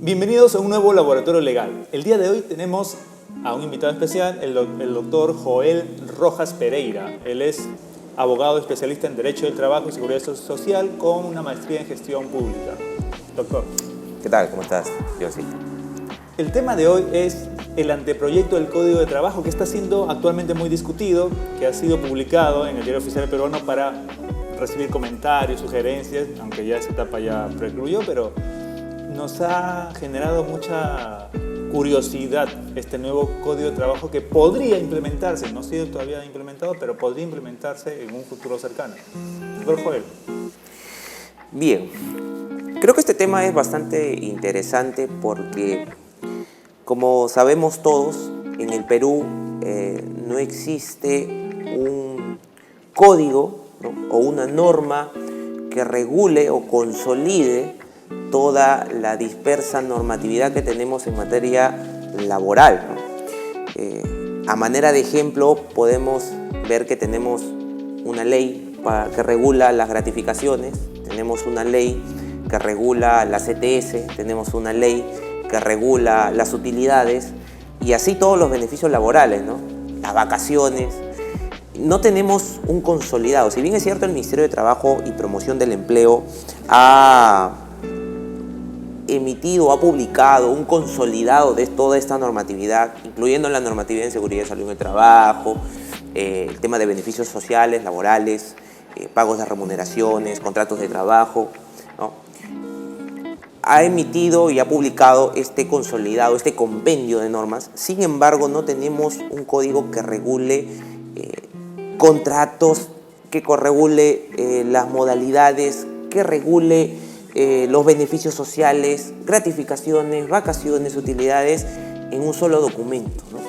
Bienvenidos a un nuevo laboratorio legal. El día de hoy tenemos a un invitado especial, el doctor Joel Rojas Pereira. Él es abogado especialista en Derecho del Trabajo y Seguridad Social con una maestría en Gestión Pública. Doctor. ¿Qué tal? ¿Cómo estás? Yo sí. El tema de hoy es el anteproyecto del Código de Trabajo que está siendo actualmente muy discutido, que ha sido publicado en el Diario Oficial Peruano para recibir comentarios, sugerencias, aunque ya esa etapa ya precluyó, pero nos ha generado mucha curiosidad este nuevo Código de Trabajo que podría implementarse, no ha sido todavía implementado, pero podría implementarse en un futuro cercano. Doctor Joel. Bien, creo que este tema es bastante interesante porque, como sabemos todos, en el Perú no existe un código, ¿no?, o una norma que regule o consolide toda la dispersa normatividad que tenemos en materia laboral, ¿no? A manera de ejemplo, podemos ver que tenemos una ley que regula las gratificaciones, tenemos una ley que regula las ETS, tenemos una ley que regula las utilidades y así todos los beneficios laborales, ¿no? Las vacaciones. No tenemos un consolidado. Si bien es cierto, el Ministerio de Trabajo y Promoción del Empleo ha emitido, ha publicado un consolidado de toda esta normatividad, incluyendo la normatividad en seguridad y salud en el trabajo, el tema de beneficios sociales, laborales, pagos de remuneraciones, contratos de trabajo, ¿no? Ha emitido y ha publicado este consolidado, este compendio de normas. Sin embargo, no tenemos un código que regule contratos, que regule las modalidades, que regule los beneficios sociales, gratificaciones, vacaciones, utilidades en un solo documento, ¿no?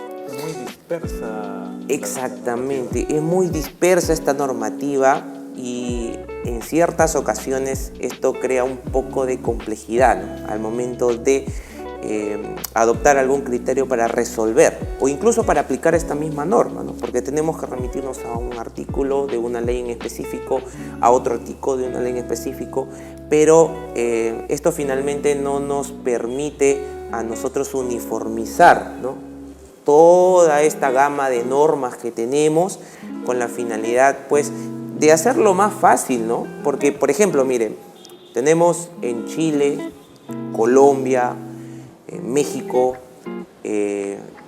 Muy dispersa. Exactamente, es muy dispersa esta normativa y en ciertas ocasiones esto crea un poco de complejidad, ¿no?, al momento de adoptar algún criterio para resolver o incluso para aplicar esta misma norma, ¿no? Porque tenemos que remitirnos a un artículo de una ley en específico, a otro artículo de una ley en específico, pero esto finalmente no nos permite a nosotros uniformizar, ¿no?, toda esta gama de normas que tenemos con la finalidad, pues, de hacerlo más fácil, ¿no? Porque, por ejemplo, miren, tenemos en Chile, Colombia, México,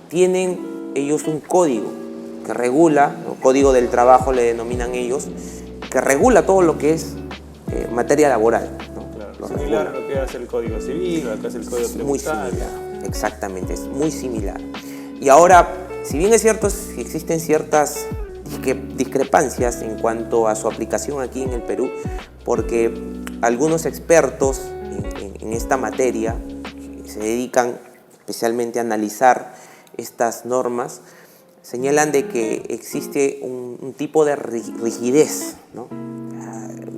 tienen ellos un código que regula, ¿no?, Código del Trabajo le denominan ellos, que regula todo lo que es materia laboral, ¿no? Claro, similar a lo que hace el Código Civil, lo que hace el Código Tributario. Muy similar, exactamente, es muy similar. Y ahora, si bien es cierto, existen ciertas discrepancias en cuanto a su aplicación aquí en el Perú, porque algunos expertos en esta materia se dedican especialmente a analizar estas normas, señalan de que existe un tipo de rigidez, ¿no?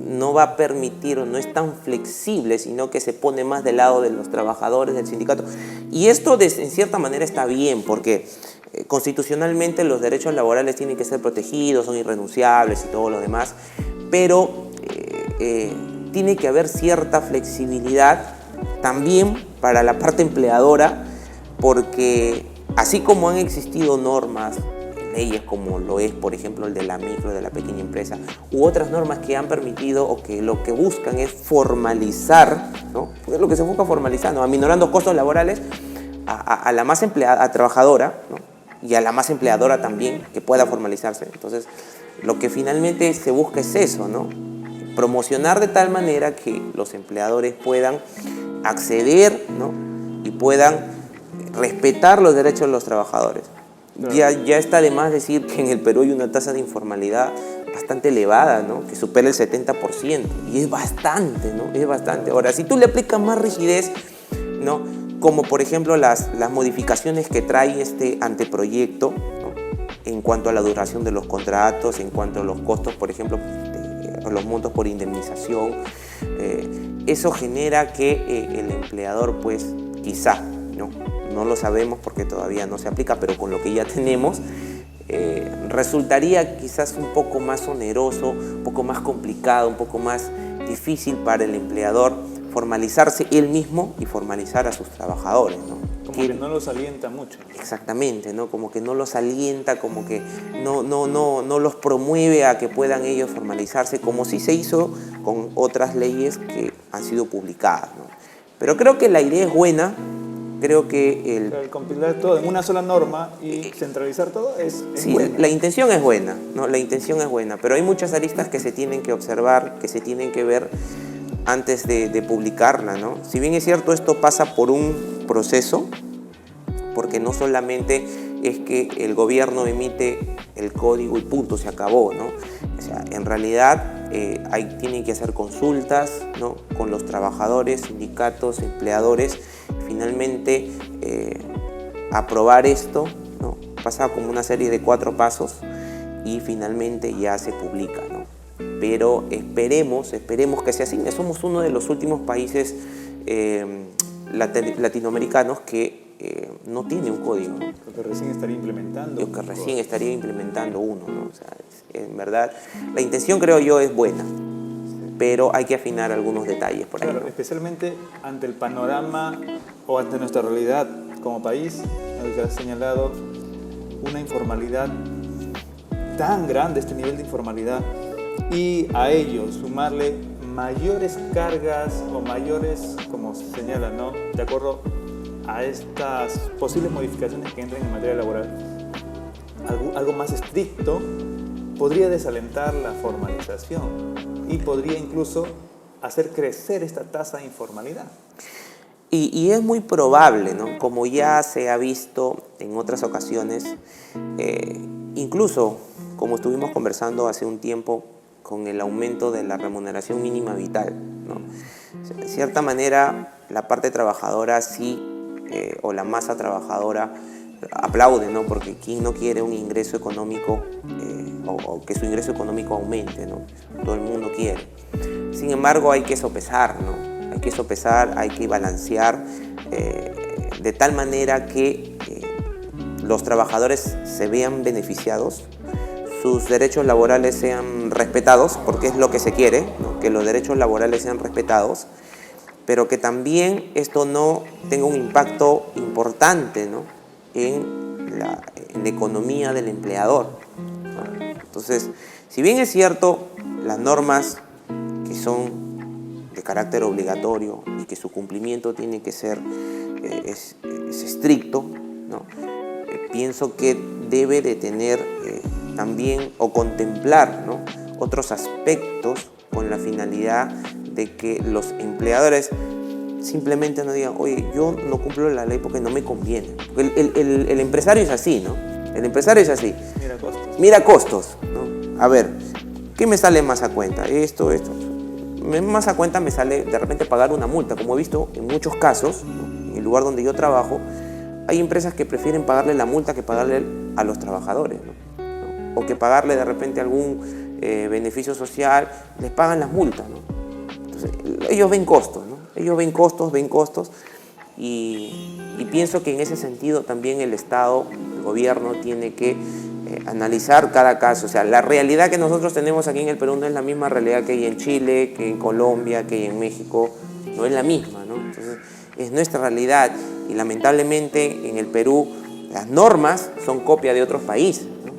No va a permitir, no es tan flexible, sino que se pone más del lado de los trabajadores, del sindicato. Y esto en cierta manera está bien, porque constitucionalmente los derechos laborales tienen que ser protegidos, son irrenunciables y todo lo demás, pero tiene que haber cierta flexibilidad también para la parte empleadora, porque así como han existido normas, leyes como lo es, por ejemplo, el de la micro, de la pequeña empresa, u otras normas que han permitido o que lo que buscan es formalizar, ¿no?, porque es lo que se busca formalizar, ¿no?, aminorando costos laborales a la más empleada, trabajadora, ¿no?, y a la más empleadora también, que pueda formalizarse. Entonces, lo que finalmente se busca es eso, ¿no?, promocionar de tal manera que los empleadores puedan acceder, ¿no?, y puedan respetar los derechos de los trabajadores. Claro. Ya está de más decir que en el Perú hay una tasa de informalidad bastante elevada, ¿no?, que supera el 70%, y es bastante, ¿no?, es bastante. Ahora, si tú le aplicas más rigidez, ¿no?, como por ejemplo las modificaciones que trae este anteproyecto, ¿no?, en cuanto a la duración de los contratos, en cuanto a los costos, por ejemplo, los montos por indemnización, eso genera que el empleador, pues, quizá, no lo sabemos porque todavía no se aplica, pero con lo que ya tenemos, resultaría quizás un poco más oneroso, un poco más complicado, un poco más difícil para el empleador formalizarse él mismo y formalizar a sus trabajadores, ¿no? Como que no los alienta mucho. Exactamente, ¿no? Como que no los alienta, como que no los promueve a que puedan ellos formalizarse, como sí se hizo con otras leyes que han sido publicadas, ¿no? Pero creo que la idea es buena, creo que el compilar todo en una sola norma y centralizar todo es sí, bueno. La intención es buena, ¿no? La intención es buena, pero hay muchas aristas que se tienen que observar, que se tienen que ver antes de publicarla, ¿no? Si bien es cierto, esto pasa por un proceso, porque no solamente es que el gobierno emite el código y punto, se acabó, ¿no? O sea, en realidad tienen que hacer consultas, ¿no? Con los trabajadores, sindicatos, empleadores, finalmente aprobar esto, ¿no? Pasa como una serie de 4 pasos y finalmente ya se publica, ¿no? Pero esperemos que sea así. Somos uno de los últimos países latinoamericanos que no tiene un código, ¿no? Que recién estaría implementando. Yo que recién estaría implementando uno, ¿no? O sea, en verdad, la intención creo yo es buena, pero hay que afinar algunos detalles por ahí. Claro, ¿no? especialmente ante el panorama o ante nuestra realidad como país, que ha señalado una informalidad tan grande, este nivel de informalidad, y a ello sumarle mayores cargas o mayores, como se señala, ¿no? De acuerdo a estas posibles modificaciones que entren en materia laboral, algo más estricto podría desalentar la formalización y podría incluso hacer crecer esta tasa de informalidad. Y es muy probable, ¿no? Como ya se ha visto en otras ocasiones, incluso como estuvimos conversando hace un tiempo con el aumento de la remuneración mínima vital, ¿no? De cierta manera, la parte trabajadora sí, o la masa trabajadora aplaude, ¿no? Porque ¿quién no quiere un ingreso económico o que su ingreso económico aumente, ¿no? Todo el mundo quiere. Sin embargo, hay que sopesar, ¿no? Hay que sopesar, hay que balancear de tal manera que los trabajadores se vean beneficiados, sus derechos laborales sean respetados, porque es lo que se quiere, ¿no? Que los derechos laborales sean respetados, pero que también esto no tenga un impacto importante, ¿no? en la economía del empleador, ¿no? Entonces, si bien es cierto, las normas que son de carácter obligatorio y que su cumplimiento tiene que ser es estricto, ¿no? Pienso que debe de tener también o contemplar, ¿no? Otros aspectos con la finalidad de que los empleadores simplemente no digan, oye, yo no cumplo la ley porque no me conviene. El empresario es así, ¿no? El empresario es así. Mira costos. Mira costos, ¿no? A ver, ¿qué me sale más a cuenta? Esto. Más a cuenta me sale de repente pagar una multa, como he visto en muchos casos, ¿no? En el lugar donde yo trabajo, hay empresas que prefieren pagarle la multa que pagarle a los trabajadores, ¿no? O que pagarle de repente algún beneficio social, les pagan las multas, ¿no? Entonces, ellos ven costos, ¿no? Ellos ven costos y pienso que en ese sentido también el Estado, el gobierno tiene que analizar cada caso. O sea, la realidad que nosotros tenemos aquí en el Perú no es la misma realidad que hay en Chile, que en Colombia, que hay en México, no es la misma, ¿no? Entonces, es nuestra realidad y lamentablemente en el Perú las normas son copia de otros países, ¿no?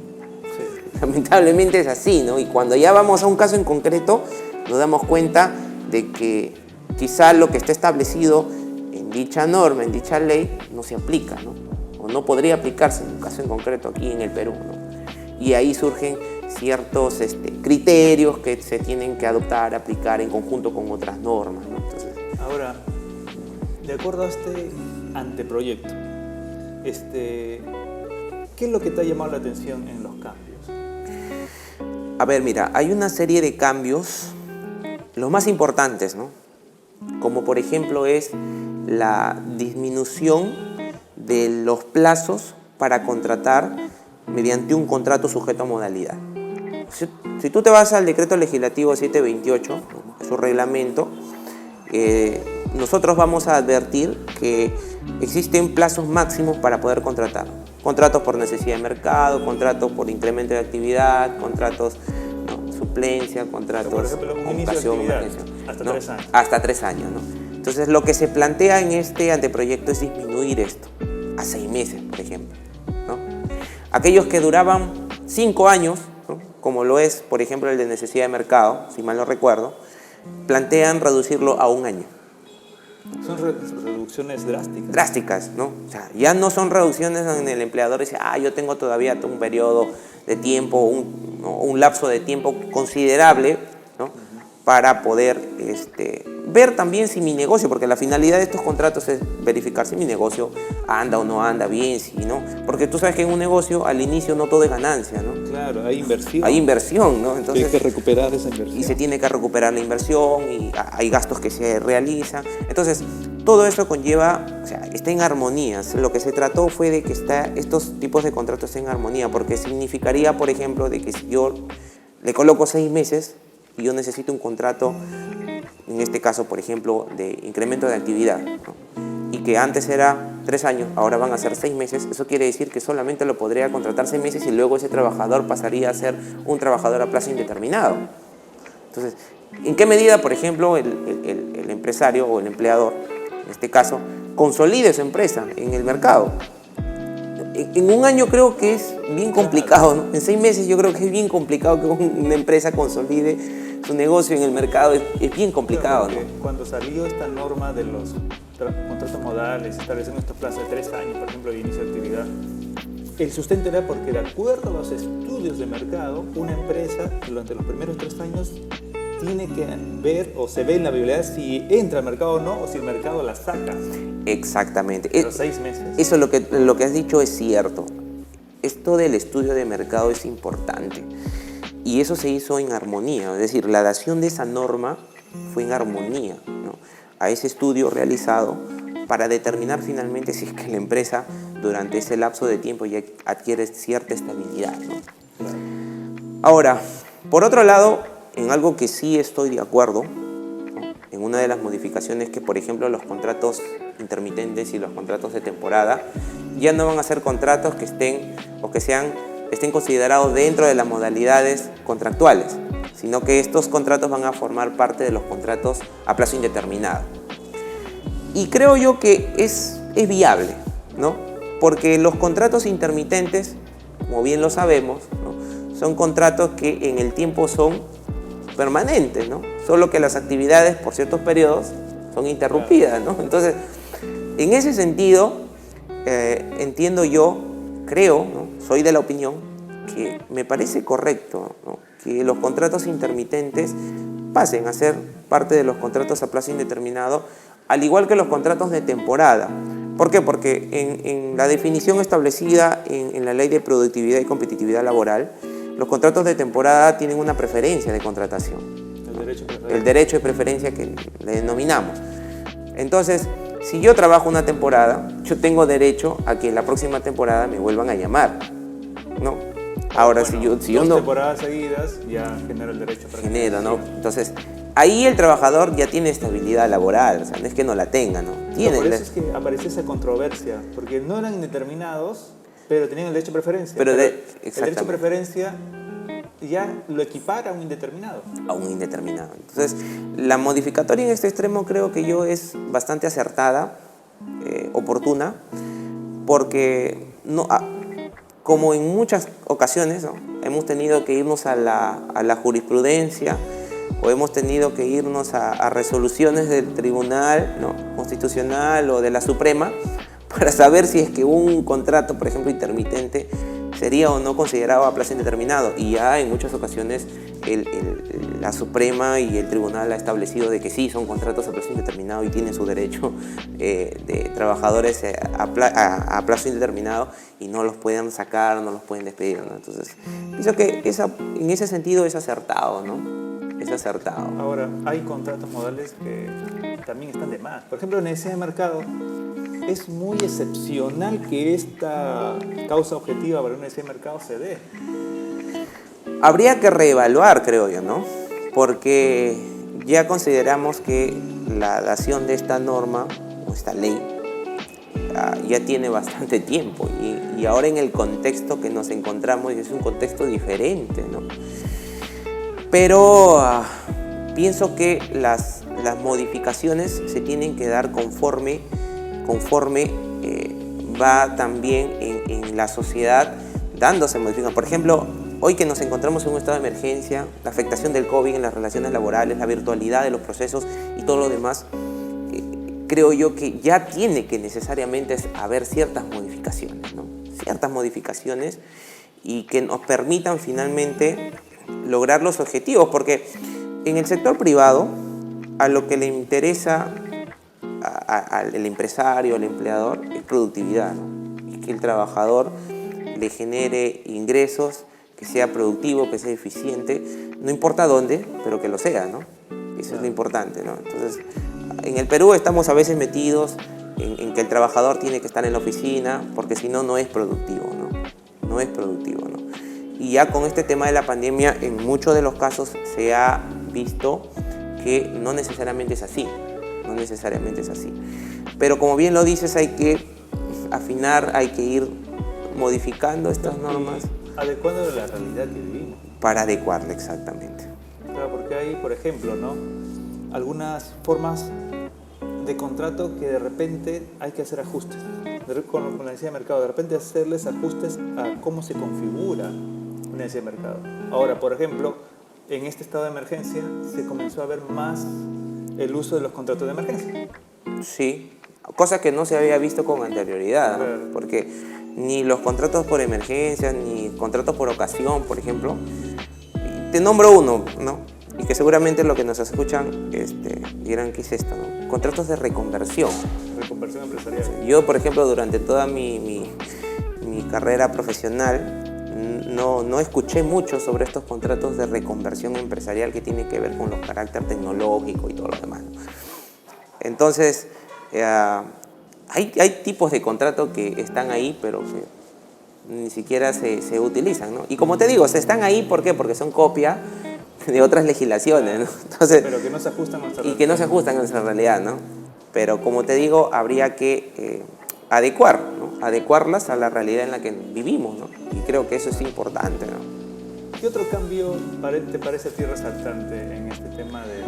Sí. Lamentablemente es así, ¿no? Y cuando ya vamos a un caso en concreto nos damos cuenta de que quizá lo que está establecido en dicha norma, en dicha ley, no se aplica, ¿no? O no podría aplicarse en un caso en concreto aquí en el Perú, ¿no? Y ahí surgen ciertos criterios que se tienen que adoptar, aplicar en conjunto con otras normas, ¿no? Entonces, ahora, de acuerdo a este anteproyecto, ¿qué es lo que te ha llamado la atención en los cambios? A ver, mira, hay una serie de cambios, los más importantes, ¿no? Como por ejemplo es la disminución de los plazos para contratar mediante un contrato sujeto a modalidad. Si tú te vas al decreto legislativo 728, su reglamento, nosotros vamos a advertir que existen plazos máximos para poder contratar. Contratos por necesidad de mercado, contratos por incremento de actividad, contratos, ¿no?, suplencia, contratos por ejemplo, un inicio de actividad, hasta ¿no?, 3 años. Hasta 3 años, ¿no? Entonces, lo que se plantea en este anteproyecto es disminuir esto a 6 meses, por ejemplo, ¿no? Aquellos que duraban 5 años, ¿no?, como lo es, por ejemplo, el de necesidad de mercado, si mal no recuerdo, plantean reducirlo a 1 año. Son reducciones drásticas. Drásticas, ¿no? O sea, ya no son reducciones donde el empleador dice, yo tengo todavía un periodo de tiempo, un lapso de tiempo considerable, ¿no?, para poder ver también si mi negocio, porque la finalidad de estos contratos es verificar si mi negocio anda o no anda bien, si no, porque tú sabes que en un negocio al inicio no todo es ganancia, ¿no? Claro, hay inversión. Hay inversión, ¿no? Entonces, hay que recuperar esa inversión. Y se tiene que recuperar la inversión y hay gastos que se realizan. Entonces, todo eso conlleva, o sea, está en armonía. Lo que se trató fue de que estos tipos de contratos estén en armonía, porque significaría, por ejemplo, de que si yo le coloco 6 meses y yo necesito un contrato, en este caso, por ejemplo, de incremento de actividad, ¿no?, y que antes era 3 años, ahora van a ser 6 meses, eso quiere decir que solamente lo podría contratar 6 meses y luego ese trabajador pasaría a ser un trabajador a plazo indeterminado. Entonces, ¿en qué medida, por ejemplo, el empresario o el empleador, en este caso, consolide su empresa en el mercado? En 1 año creo que es bien complicado, ¿no? En 6 meses yo creo que es bien complicado que una empresa consolide su negocio en el mercado, es bien complicado, claro, ¿no? Cuando salió esta norma de los contratos modales, estableciendo estos plazos de 3 años, por ejemplo, de inicio de actividad, el sustento era porque, de acuerdo a los estudios de mercado, una empresa durante los primeros 3 años tiene que ver o se ve en la viabilidad si entra al mercado o no, o si el mercado la saca. Exactamente. Los 6 meses. Eso lo que has dicho es cierto. Esto del estudio de mercado es importante. Y eso se hizo en armonía. Es decir, la dación de esa norma fue en armonía, ¿no?, a ese estudio realizado para determinar finalmente si es que la empresa durante ese lapso de tiempo ya adquiere cierta estabilidad, ¿no? Ahora, por otro lado, en algo que sí estoy de acuerdo, ¿no?, en una de las modificaciones que, por ejemplo, los contratos intermitentes y los contratos de temporada ya no van a ser contratos que estén considerados dentro de las modalidades contractuales, sino que estos contratos van a formar parte de los contratos a plazo indeterminado. Y creo yo que es viable, ¿no? Porque los contratos intermitentes, como bien lo sabemos, ¿no?, son contratos que en el tiempo son permanentes, ¿no? Solo que las actividades por ciertos periodos son interrumpidas, ¿no? Entonces, en ese sentido, entiendo yo, creo, ¿no?, soy de la opinión que me parece correcto, ¿no?, que los contratos intermitentes pasen a ser parte de los contratos a plazo indeterminado, al igual que los contratos de temporada. ¿Por qué? Porque en la definición establecida en la Ley de Productividad y Competitividad Laboral, los contratos de temporada tienen una preferencia de contratación. El derecho de preferencia que le denominamos. Entonces, si yo trabajo una temporada, yo tengo derecho a que en la próxima temporada me vuelvan a llamar, ¿no? Ahora, bueno, si yo no... dos temporadas seguidas ya genera el derecho para... Genera, ¿no? Entonces, ahí el trabajador ya tiene estabilidad laboral, o sea, no es que no la tenga, ¿no? Por eso es que apareció esa controversia, porque no eran indeterminados, pero tenían el derecho de preferencia. Pero el derecho de preferencia ya lo equipara a un indeterminado. A un indeterminado. Entonces, la modificatoria en este extremo creo que yo es bastante acertada, oportuna, porque no, como en muchas ocasiones, ¿no?, hemos tenido que irnos a la jurisprudencia o hemos tenido que irnos a resoluciones del Tribunal, ¿no?, Constitucional o de la Suprema para saber si es que un contrato, por ejemplo, intermitente sería o no considerado a plazo indeterminado. Y ya en muchas ocasiones la Suprema y el Tribunal ha establecido de que sí, son contratos a plazo indeterminado y tienen su derecho de trabajadores a plazo indeterminado y no los pueden sacar, no los pueden despedir, ¿no? Entonces, pienso que en ese sentido es acertado, ¿no? Es acertado. Ahora, hay contratos modales que también están de más. Por ejemplo, en necesidad de mercado, es muy excepcional que esta causa objetiva para una necesidad de mercado se dé. Habría que reevaluar, creo yo, ¿no? Porque ya consideramos que la dación de esta norma o esta ley ya tiene bastante tiempo y ahora en el contexto que nos encontramos es un contexto diferente, ¿no? Pero pienso que las modificaciones se tienen que dar conforme va también en la sociedad dándose modificaciones. Por ejemplo, hoy que nos encontramos en un estado de emergencia, la afectación del COVID en las relaciones laborales, la virtualidad de los procesos y todo lo demás, creo yo que ya tiene que necesariamente haber ciertas modificaciones, ¿no? Ciertas modificaciones y que nos permitan finalmente lograr los objetivos, porque en el sector privado a lo que le interesa al empresario, al empleador, es productividad, ¿no? Es que el trabajador le genere ingresos, que sea productivo, que sea eficiente, no importa dónde, pero que lo sea, ¿no? Eso es lo importante, ¿no? Entonces, en el Perú estamos a veces metidos en que el trabajador tiene que estar en la oficina, porque si no, no es productivo, ¿no? No es productivo, ¿no? Y ya con este tema de la pandemia, en muchos de los casos se ha visto que no necesariamente es así, no necesariamente es así. Pero como bien lo dices, hay que afinar, hay que ir modificando estas normas. Adecuando la realidad que vivimos. Para adecuarla, exactamente. Claro, porque hay, por ejemplo, ¿no?, algunas formas de contrato que de repente hay que hacer ajustes. Con la necesidad de mercado, de repente hacerles ajustes a cómo se configura una necesidad de mercado. Ahora, por ejemplo, en este estado de emergencia se comenzó a ver más el uso de los contratos de emergencia. Sí, cosa que no se había visto con anterioridad, ¿no? Claro. Porque ni los contratos por emergencia, ni contratos por ocasión, por ejemplo. Te nombro uno, ¿no? Y que seguramente los que nos escuchan dirán, ¿qué es esto, no? Contratos de reconversión. Reconversión empresarial. Yo, por ejemplo, durante toda mi carrera profesional, no escuché mucho sobre estos contratos de reconversión empresarial que tienen que ver con los carácter tecnológico y todo lo demás, ¿no? Entonces, hay tipos de contratos que están ahí, pero que ni siquiera se utilizan, ¿no? Y como te digo, se están ahí, ¿por qué? Porque son copia de otras legislaciones, ¿no? Entonces, pero que no se ajustan a nuestra realidad. Y que no se ajustan a nuestra realidad, ¿no? Pero como te digo, habría que adecuar, ¿no? Adecuarlas a la realidad en la que vivimos, ¿no? Y creo que eso es importante, ¿no? ¿Qué otro cambio te parece a ti resaltante en este tema de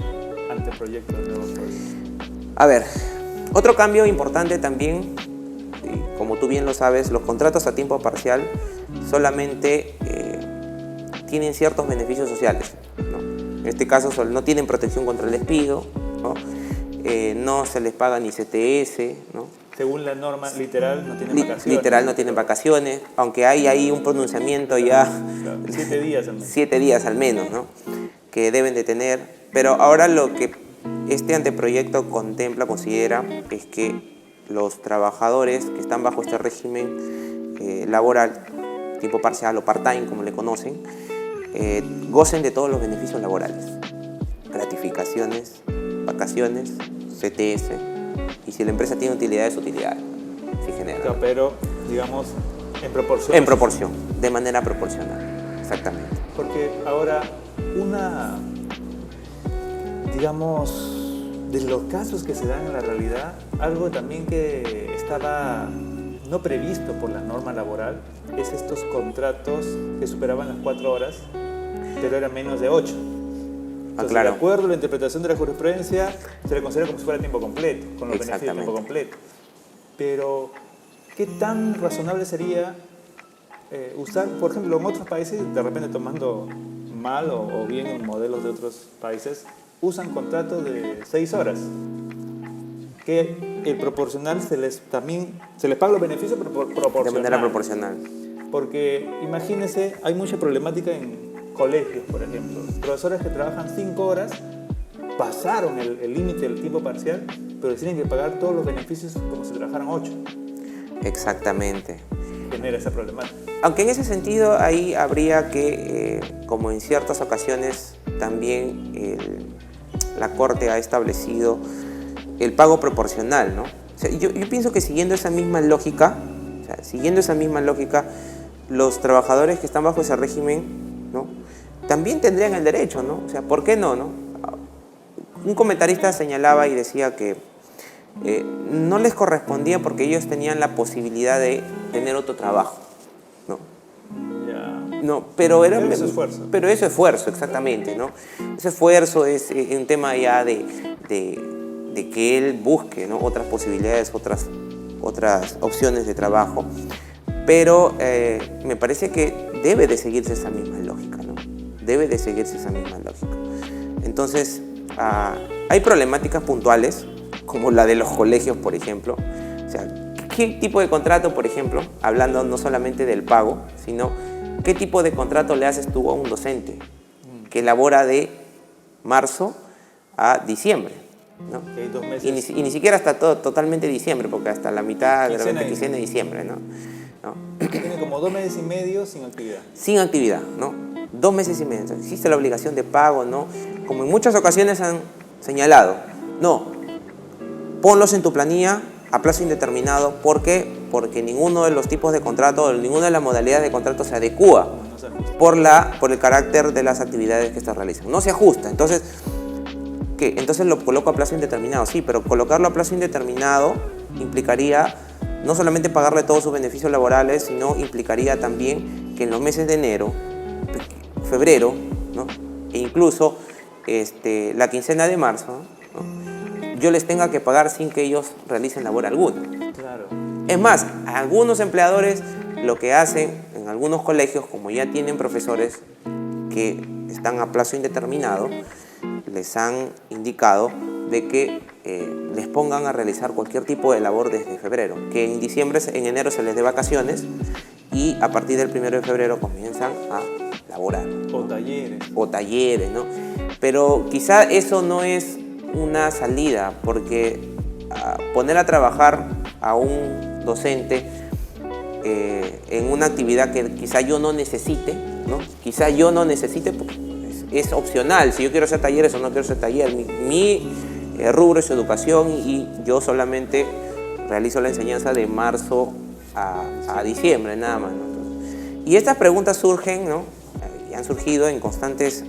anteproyectos de nuevos proyectos? A ver, otro cambio importante también, como tú bien lo sabes, los contratos a tiempo parcial solamente tienen ciertos beneficios sociales, ¿no? En este caso no tienen protección contra el despido, ¿no? No se les paga ni CTS, ¿no? Según la norma, literal no tienen vacaciones. Literal no tienen vacaciones, aunque hay ahí un pronunciamiento ya... Claro, 7 días al menos. 7 días al menos, ¿no? Que deben de tener. Pero ahora lo que este anteproyecto considera, es que los trabajadores que están bajo este régimen laboral, tipo parcial o part-time, como le conocen, gocen de todos los beneficios laborales. Gratificaciones, vacaciones, CTS, y si la empresa tiene utilidades, utilidades. Si genera. Claro, pero, digamos, en proporción. En proporción, de manera proporcional, exactamente. Porque ahora, digamos, de los casos que se dan en la realidad, algo también que estaba no previsto por la norma laboral es estos contratos que superaban las 4 horas, pero eran menos de 8. Entonces, claro. De acuerdo a la interpretación de la jurisprudencia, se le considera como si fuera tiempo completo, con los beneficios de tiempo completo. Pero, ¿qué tan razonable sería usar, por ejemplo, en otros países, de repente tomando mal o bien en modelos de otros países, usan contratos de 6 horas? Que el proporcional se les paga los beneficios, pero proporcional. De manera proporcional. Porque imagínense, hay mucha problemática en colegios, por ejemplo. Profesores que trabajan 5 horas pasaron el límite del tiempo parcial, pero tienen que pagar todos los beneficios como si trabajaran 8. Exactamente. Genera esa problemática. Aunque en ese sentido ahí habría que, como en ciertas ocasiones, también la Corte ha establecido el pago proporcional, ¿no? O sea, yo pienso que siguiendo esa misma lógica, los trabajadores que están bajo ese régimen, ¿no?, también tendrían el derecho, ¿no? O sea, ¿por qué no, no? Un comentarista señalaba y decía que no les correspondía porque ellos tenían la posibilidad de tener otro trabajo, ¿no? Ya. No, pero era... Pero eso es esfuerzo. Pero eso es esfuerzo, exactamente, ¿no? Ese esfuerzo es un tema ya de que él busque, ¿no? Otras posibilidades, otras opciones de trabajo. Pero me parece que debe de seguirse esa misma lógica, ¿no? Debe de seguirse esa misma lógica. Entonces, hay problemáticas puntuales, como la de los colegios, por ejemplo. O sea, ¿qué tipo de contrato, por ejemplo, hablando no solamente del pago, sino qué tipo de contrato le haces tú a un docente que labora de marzo a diciembre, ¿no? Que hay 2 meses. Y ni siquiera hasta totalmente diciembre, porque hasta la mitad de la Quincena quincena de diciembre, ¿no? Tiene como 2 meses y medio sin actividad. Sin actividad, ¿no? 2 meses y medio. Entonces, existe la obligación de pago, ¿no? Como en muchas ocasiones han señalado, no, ponlos en tu planilla a plazo indeterminado. ¿Por qué? Porque ninguno de los tipos de contrato, ninguna de las modalidades de contrato se adecua No se ajusta. por el carácter de las actividades que se realizan. No se ajusta. Entonces, ¿qué? Entonces lo coloco a plazo indeterminado. Sí, pero colocarlo a plazo indeterminado implicaría no solamente pagarle todos sus beneficios laborales, sino implicaría también que en los meses de enero, febrero, ¿no? E incluso la quincena de marzo, ¿no? Yo les tenga que pagar sin que ellos realicen labor alguna. Claro. Es más, algunos empleadores lo que hacen en algunos colegios, como ya tienen profesores que están a plazo indeterminado, les han indicado de que les pongan a realizar cualquier tipo de labor desde febrero, que en enero se les dé vacaciones y a partir del 1 de febrero comienzan a laborar. O talleres. O talleres, ¿no? Pero quizá eso no es una salida, porque poner a trabajar a un docente en una actividad que quizá yo no necesite, ¿no? Quizá yo no necesite, porque es opcional, si yo quiero hacer talleres o no quiero hacer talleres. Mi rubro es educación y yo solamente realizo la enseñanza de marzo a diciembre, nada más, ¿no? Y estas preguntas surgen, ¿no? Y han surgido en constantes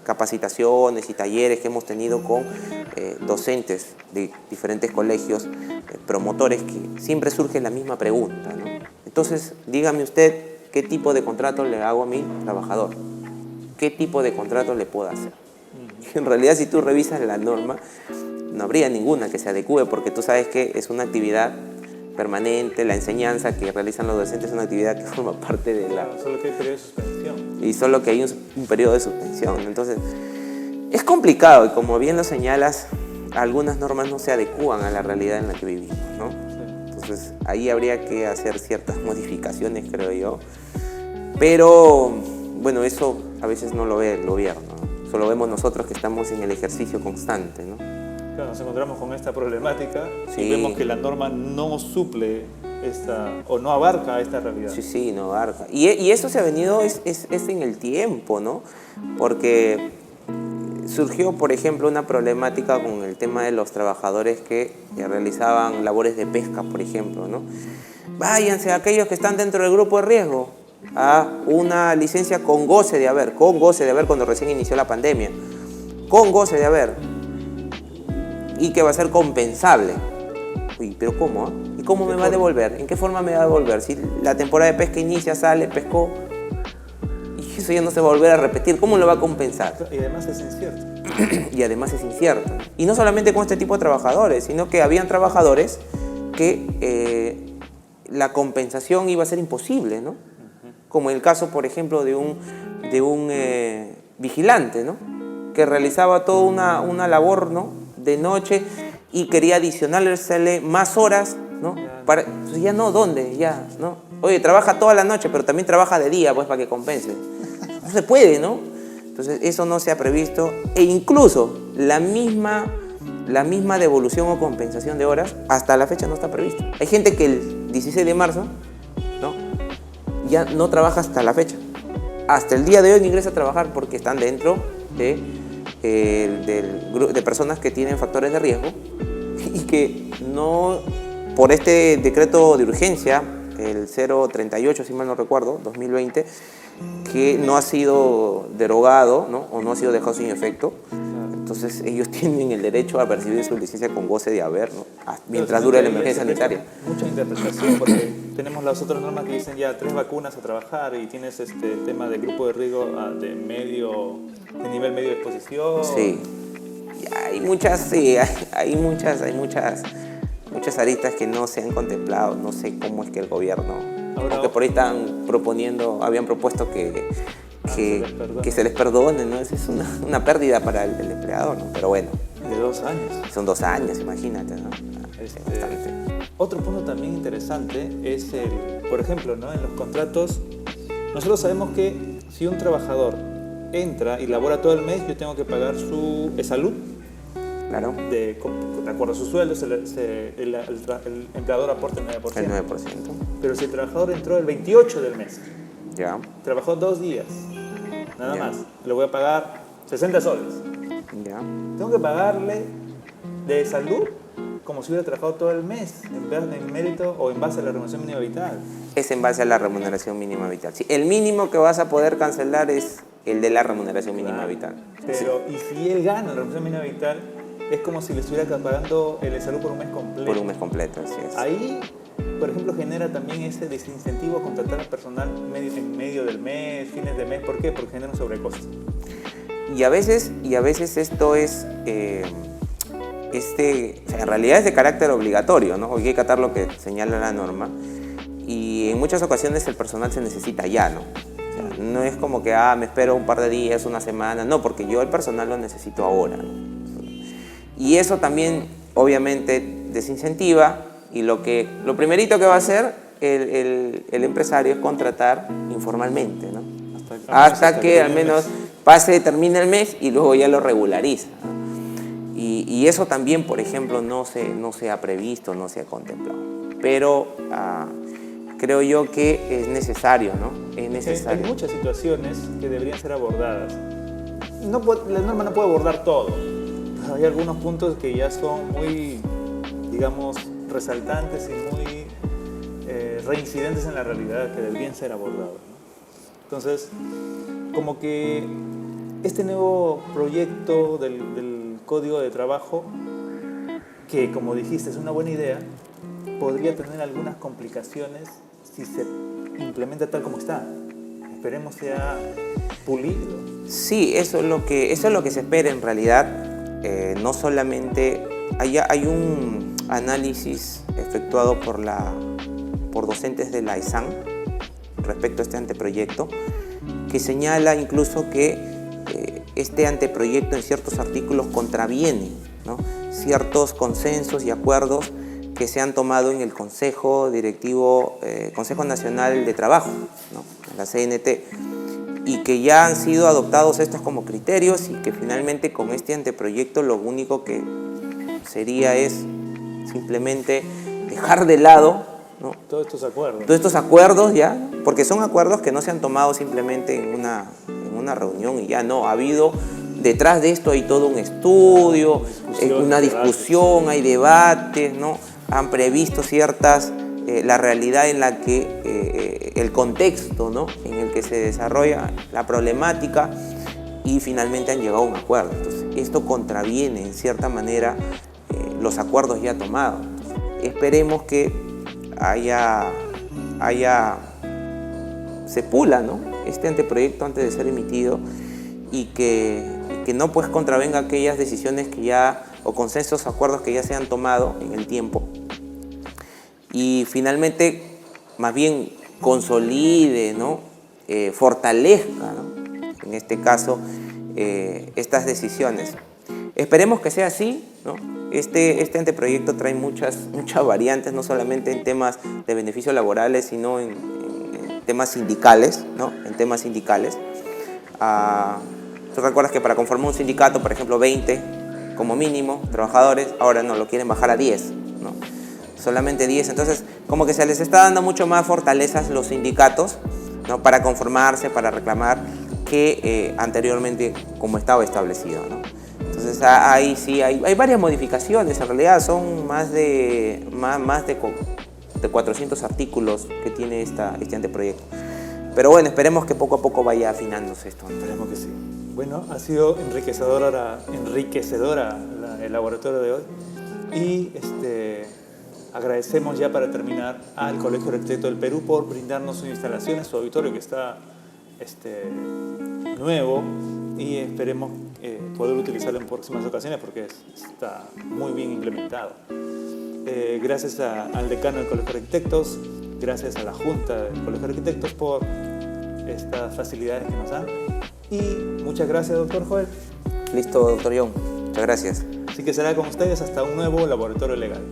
capacitaciones y talleres que hemos tenido con docentes de diferentes colegios, promotores, que siempre surge la misma pregunta, ¿no? Entonces, dígame usted, ¿qué tipo de contrato le hago a mi trabajador? ¿Qué tipo de contrato le puedo hacer? En realidad, si tú revisas la norma, no habría ninguna que se adecue, porque tú sabes que es una actividad permanente, la enseñanza que realizan los docentes es una actividad que forma parte de la... Claro, solo que hay periodo de suspensión. Y solo que hay un periodo de suspensión. Entonces, es complicado y como bien lo señalas, algunas normas no se adecúan a la realidad en la que vivimos, ¿no? Sí. Entonces, ahí habría que hacer ciertas modificaciones, creo yo. Pero, bueno, eso a veces no lo ve el gobierno, ¿no? Solo vemos nosotros que estamos en el ejercicio constante, ¿no? Claro, nos encontramos con esta problemática Sí. y vemos que la norma no suple o no abarca esta realidad. Sí, sí, no abarca. Y eso se ha venido, es en el tiempo, ¿no? Porque surgió, por ejemplo, una problemática con el tema de los trabajadores que realizaban labores de pesca, por ejemplo, ¿no? Váyanse aquellos que están dentro del grupo de riesgo a una licencia con goce de haber cuando recién inició la pandemia, con goce de haber, y que va a ser compensable. Uy, pero ¿cómo? ¿Y cómo me va a devolver? ¿En qué forma me va a devolver? Si la temporada de pesca inicia, sale, pescó, y eso ya no se va a volver a repetir, ¿cómo lo va a compensar? Y además es incierto. Y además es incierto. Y no solamente con este tipo de trabajadores, sino que habían trabajadores que la compensación iba a ser imposible, ¿no? Como el caso, por ejemplo, de un vigilante, ¿no? Que realizaba toda una labor, ¿no? De noche y quería adicionársele más horas, ¿no? Entonces ya no, ¿dónde? Ya, ¿no? Oye, trabaja toda la noche, pero también trabaja de día, pues, para que compense. No se puede, ¿no? Entonces, eso no se ha previsto. E incluso la misma devolución o compensación de horas, hasta la fecha no está prevista. Hay gente que el 16 de marzo, ¿no? Ya no trabaja hasta la fecha. Hasta el día de hoy no ingresa a trabajar porque están dentro de personas que tienen factores de riesgo y que no, por este decreto de urgencia, el 038, si mal no recuerdo, 2020, que no ha sido derogado, ¿no? O no ha sido dejado sin efecto. Entonces ellos tienen el derecho a percibir su licencia con goce de haber, ¿no? Mientras dure la emergencia sanitaria. Mucha interpretación, porque tenemos las otras normas que dicen ya 3 vacunas a trabajar y tienes el tema de grupo de riesgo de nivel medio de exposición. Sí, hay muchas aristas que no se han contemplado. No sé cómo es que el gobierno, aunque por ahí habían propuesto que se les perdone, ¿no? Esa es una pérdida para el empleador, ¿no? Pero bueno. De 2 años. Son 2 años, imagínate, ¿no? Otro punto también interesante es por ejemplo, ¿no? En los contratos, nosotros sabemos que si un trabajador entra y labora todo el mes, yo tengo que pagar su salud. Claro. De acuerdo a su sueldo, el empleador aporta el 9%. El 9%. Pero si el trabajador entró el 28 del mes, ya, trabajó 2 días, nada ya, más, le voy a pagar 60 soles. Ya. Tengo que pagarle de salud como si hubiera trabajado todo el mes, en mérito o en base a la remuneración mínima vital. Es en base a la remuneración mínima vital. Sí, el mínimo que vas a poder cancelar es el de la remuneración mínima vital. Pero, sí. Y si él gana la remuneración mínima vital, es como si le estuviera pagando el de salud por un mes completo. Por un mes completo, así es. Ahí, por ejemplo, genera también ese desincentivo a contratar al personal en medio del mes, fines de mes. ¿Por qué? Porque genera un sobrecosto. Y a veces esto es, en realidad es de carácter obligatorio, ¿no? Hay que acatar lo que señala la norma. Y en muchas ocasiones el personal se necesita ya, ¿no? O sea, no es como que, me espero un par de días, una semana. No, porque yo el personal lo necesito ahora, ¿no? Y eso también, obviamente, desincentiva. Y lo primerito que va a hacer el empresario es contratar informalmente, ¿no? Hasta que al menos termine el mes y luego ya lo regulariza, ¿no? Y eso también, por ejemplo, no se ha previsto, no se ha contemplado. Pero creo yo que es necesario, ¿no? Es necesario. Hay muchas situaciones que deberían ser abordadas. La norma no puede abordar todo. Hay algunos puntos que ya son muy, digamos, resaltantes y muy reincidentes en la realidad que deberían ser abordados, ¿no? Entonces, como que este nuevo proyecto del Código de Trabajo, que como dijiste es una buena idea, podría tener algunas complicaciones si se implementa tal como está. Esperemos sea pulido. Sí, eso es lo que se espera en realidad. No solamente hay un análisis efectuado por docentes de la ESAN respecto a este anteproyecto, que señala incluso que este anteproyecto en ciertos artículos contraviene, ¿no?, ciertos consensos y acuerdos que se han tomado en el Consejo Directivo, Consejo Nacional de Trabajo, ¿no?, la CNT, y que ya han sido adoptados estos como criterios y que finalmente con este anteproyecto lo único que sería es simplemente dejar de lado, ¿no?, todos estos acuerdos ya, porque son acuerdos que no se han tomado simplemente en una reunión y ya, no, ha habido detrás de esto hay todo un estudio, una discusión, hay debates, ¿no? Han previsto la realidad en la que el contexto, ¿no?, en el que se desarrolla la problemática y finalmente han llegado a un acuerdo. Entonces, esto contraviene en cierta manera los acuerdos ya tomados. Entonces, esperemos que se pula, ¿no?, este anteproyecto antes de ser emitido y que no pues contravenga aquellas decisiones o consensos, acuerdos que ya se han tomado en el tiempo. Y finalmente, más bien consolide, ¿no?, fortalezca, ¿no?, en este caso, estas decisiones. Esperemos que sea así, ¿no? Este anteproyecto trae muchas variantes, no solamente en temas de beneficios laborales, sino en temas sindicales, ¿no? En temas sindicales. Tú recuerdas que para conformar un sindicato, por ejemplo, 20 como mínimo trabajadores, ahora no, lo quieren bajar a 10, ¿no? Solamente 10. Entonces, como que se les está dando mucho más fortalezas los sindicatos, ¿no?, para conformarse, para reclamar, que anteriormente como estaba establecido, ¿no? Entonces, ahí sí hay varias modificaciones. En realidad son más de 400 artículos que tiene este anteproyecto. Pero bueno, esperemos que poco a poco vaya afinándose esto. Esperemos que sí. Bueno, ha sido enriquecedora el laboratorio de hoy y agradecemos ya para terminar al Colegio de Arquitectos del Perú por brindarnos sus instalaciones, su auditorio que está nuevo y esperemos poder utilizarlo en próximas ocasiones porque está muy bien implementado. Gracias al decano del Colegio de Arquitectos, gracias a la Junta del Colegio de Arquitectos por estas facilidades que nos dan y muchas gracias, doctor Joel. Listo, doctor John. Muchas gracias. Así que será con ustedes hasta un nuevo laboratorio legal.